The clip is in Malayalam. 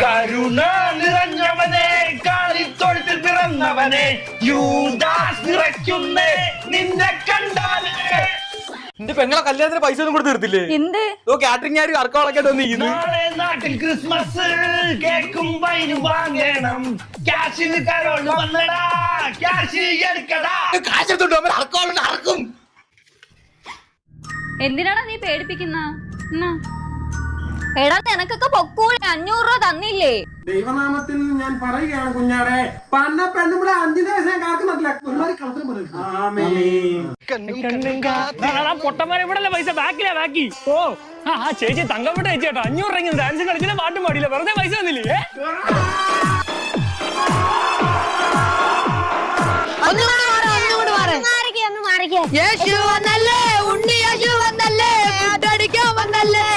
കരുണ നിറഞ്ഞവനെ, കാലിത്തൊഴുത്തിൽ പിറന്നവനെ, യൂദാസ് നിറയ്ക്കുന്നേ നിന്നെ കണ്ടാലേ. എന്റെ പെങ്ങളെ കല്യാണത്തിന് പൈസ ഒന്നും കൂടെ തീർത്തില്ലേ? എന്ത് കാറ്ററിംഗ് ആര് അർക്കോളൊക്കെ വന്നിരിക്കുന്നു. നാളെ നാട്ടിൽ ക്രിസ്മസ്, കേക്കും വൈനും വാങ്ങണം, ക്യാഷിന് കരോള് വന്നടാ, ക്യാഷ് എടുക്കടാ. കാശെടുത്തോണ്ട് അവൻ അർക്കോളുണ്ട് അർക്കും. എന്തിനാടാ നീ പേടിപ്പിക്കുന്ന? എടാ നിനക്കൊക്കെ പൊക്കൂടെ 500 രൂപ തന്നില്ലേ? ദൈവനാമത്തിൽ ഞാൻ പറയുകയാണ് കുഞ്ഞാടെ, പന്ന പെണ്ണുമ്പടെ 5 ദിവസം കാക്കുന്നില്ല. ഒരുമാതിരി കളത്തിലും പൊട്ടന്മാരെ ഇവിടെ പൈസ ബാക്കി. ഓ ആ ചേച്ചി തങ്കപ്പെട്ട ചേച്ചിട്ടോ 500 രൂപ ഡാൻസ് കളിച്ചില്ല, പാട്ടും പാടില്ല, വെറുതെ പൈസ തന്നില്ലേ? യേശു വന്നല്ലേ, ഉണ്ണി യേശു വന്നല്ലേ, ഫുഡ് അടിക്കാൻ വന്നല്ലേ.